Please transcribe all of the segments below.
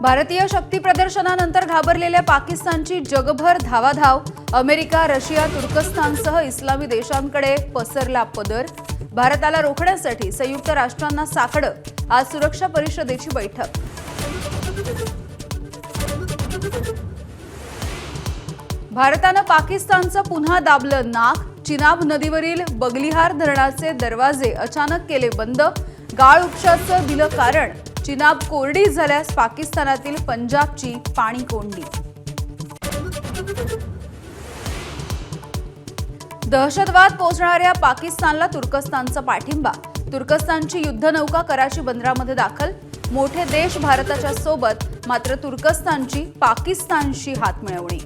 भारतीय शक्ती प्रदर्शनानंतर घाबरलेल्या पाकिस्तानची जगभर धावाधाव। अमेरिका, रशिया, तुर्कस्तानसह इस्लामी देशांकडे पसरला पदर। भारताला रोखण्यासाठी संयुक्त राष्ट्रांना साकडं। आज सुरक्षा परिषदेची बैठक। भारतानं पाकिस्तानचं पुन्हा दाबलं नाक। चिनाब नदीवरील बगलिहार धरणाचे दरवाजे अचानक केले बंद। गाळ उपशाचं दिलं कारण। चिनाब कोरडी झाल्यास पाकिस्तानातील पंजाबची पाणी कोंडी। दहशतवाद पोचणाऱ्या पाकिस्तानला तुर्कस्तानचा पाठिंबा। तुर्कस्तानची युद्धनौका कराची बंदरामध्ये दाखल। मोठे देश भारताच्या सोबत, मात्र तुर्कस्तानची पाकिस्तानशी हातमिळवणी।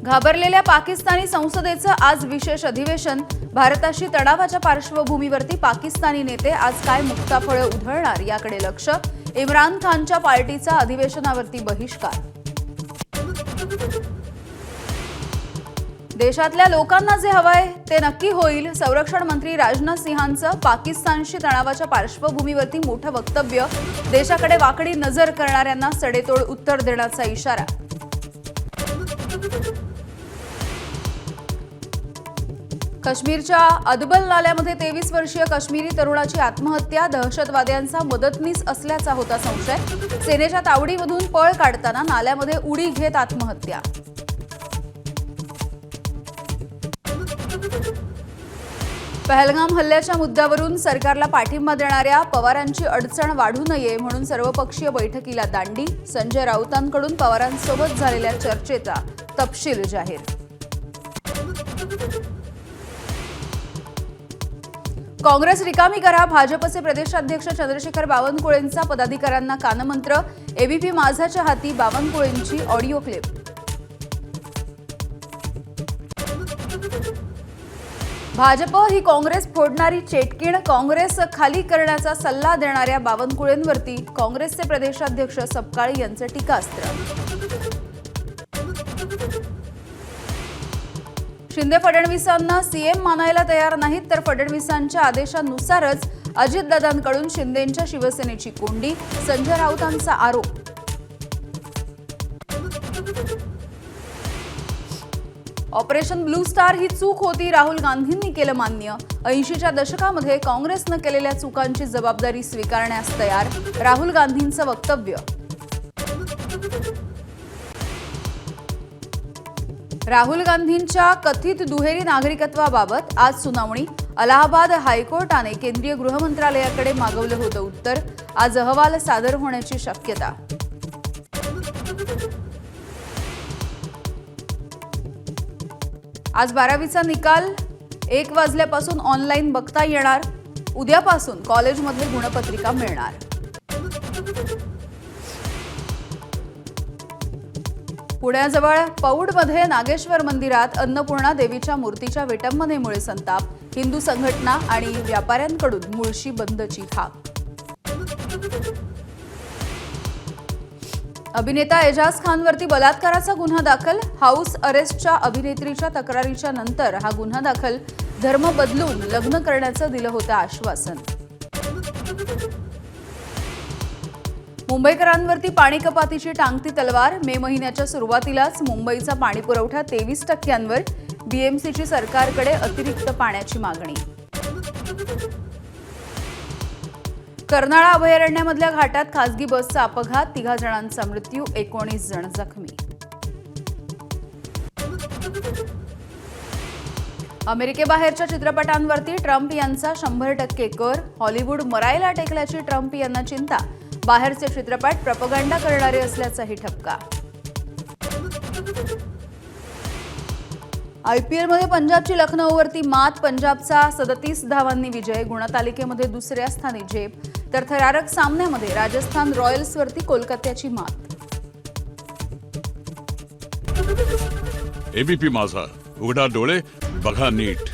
घाबरलेल्या पाकिस्तानी संसदेचं आज विशेष अधिवेशन। भारताशी तणावाच्या पार्श्वभूमीवरती पाकिस्तानी नेते आज काय मुक्ताफळं उधळणार याकडे लक्ष। इम्रान खानच्या पार्टीचा अधिवेशनावरती बहिष्कार। देशातल्या लोकांना जे हवंय ते नक्की होईल। संरक्षण मंत्री राजनाथ सिंहांचं पाकिस्तानशी तणावाच्या पार्श्वभूमीवरती मोठं वक्तव्य। देशाकडे वाकडी नजर करणाऱ्यांना सडेतोड उत्तर देण्याचा इशारा। काश्मीरच्या अदबल नाल्यामध्ये 23 वर्षीय काश्मीरी तरुणाची आत्महत्या। दहशतवाद्यांचा मदतनीस असल्याचा होता संशय। सेनेच्या तावडीमधून पळ काढताना नाल्यामध्ये उडी घेत आत्महत्या। पहलगाम हल्ल्याच्या मुद्द्यावरून सरकारला पाठिंबा देणाऱ्या पवारांची अडचण वाढू नये म्हणून सर्वपक्षीय बैठकीला दांडी। संजय राऊतांकडून पवारांसोबत झालेल्या चर्चेचा तपशील जाहीर। काँग्रेस रिकामी करा। भाजपचे प्रदेशाध्यक्ष चंद्रशेखर बावनकुळेंचा पदाधिकाऱ्यांना कानमंत्र। एबीपी माझाच्या हाती बावनकुळेंची ऑडिओ क्लिप। भाजप ही काँग्रेस फोडणारी चेटकीण। काँग्रेस खाली करण्याचा सल्ला देणाऱ्या बावनकुळेंवरती काँग्रेसचे प्रदेशाध्यक्ष सपकाळे यांचं टीकास्त्र। शिंदे फडणवीसांना सीएम मानायला तयार नाहीत, तर फडणवीसांच्या आदेशानुसारच अजितदादांकडून शिंदेंच्या शिवसेनेची कोंडी। संजय राऊतांचा आरोप। ऑपरेशन ब्लू स्टार ही चूक होती, राहुल गांधींनी केलं मान्य। 80च्या दशकामध्ये काँग्रेसनं केलेल्या चुकांची जबाबदारी स्वीकारण्यास तयार। राहुल गांधींचं वक्तव्य। राहुल गांधींच्या कथित दुहेरी नागरिकत्वाबाबत आज सुनावणी। अलाहाबाद हायकोर्टाने केंद्रीय गृहमंत्रालयाकडे मागवलं होतं उत्तर। आज अहवाल सादर होण्याची शक्यता। आज 12वीचा निकाल 1 वाजल्यापासून ऑनलाईन बघता येणार। उद्यापासून कॉलेजमध्ये गुणपत्रिका मिळणार। पुण्याजवळ पौडमध्ये नागेश्वर मंदिरात अन्नपूर्णा देवीच्या मूर्तीच्या विटंबनेमुळे संताप। हिंदू संघटना आणि व्यापाऱ्यांकडून मुळशी बंदची हाक। अभिनेता एजाज खानवरती बलात्काराचा गुन्हा दाखल। हाऊस अरेस्टच्या अभिनेत्रीच्या तक्रारीच्या नंतर हा गुन्हा दाखल। धर्म बदलून लग्न करण्याचं दिलं होतं आश्वासन। मुंबईकरांवरती पाणी कपातीची टांगती तलवार। मे महिन्याच्या सुरुवातीलाच मुंबईचा पाणीपुरवठा 23%वर। बीएमसीची सरकारकडे अतिरिक्त पाण्याची मागणी। कर्नाळा अभयारण्यामधल्या घाटात खासगी बसचा अपघात। 3 जणांचा मृत्यू, 19 जण जखमी। अमेरिकेबाहेरच्या चित्रपटांवरती ट्रम्प यांचा 100% कर। हॉलिवूड मरायला टेकल्याची ट्रम्प यांना चिंता। बाहेरचे चित्रपट प्रोपगंडा करणारे असल्याचाही ठपका। आयपीएलमध्ये पंजाबची लखनौवरती मात। पंजाबचा 37 धावांनी विजय। गुणतालिकेमध्ये दुसऱ्या स्थानी झेप, तर थरारक सामन्यामध्ये राजस्थान रॉयल्सवरती कोलकात्याची मात। एबीपी माझा, उघडा डोळे बघा नीट।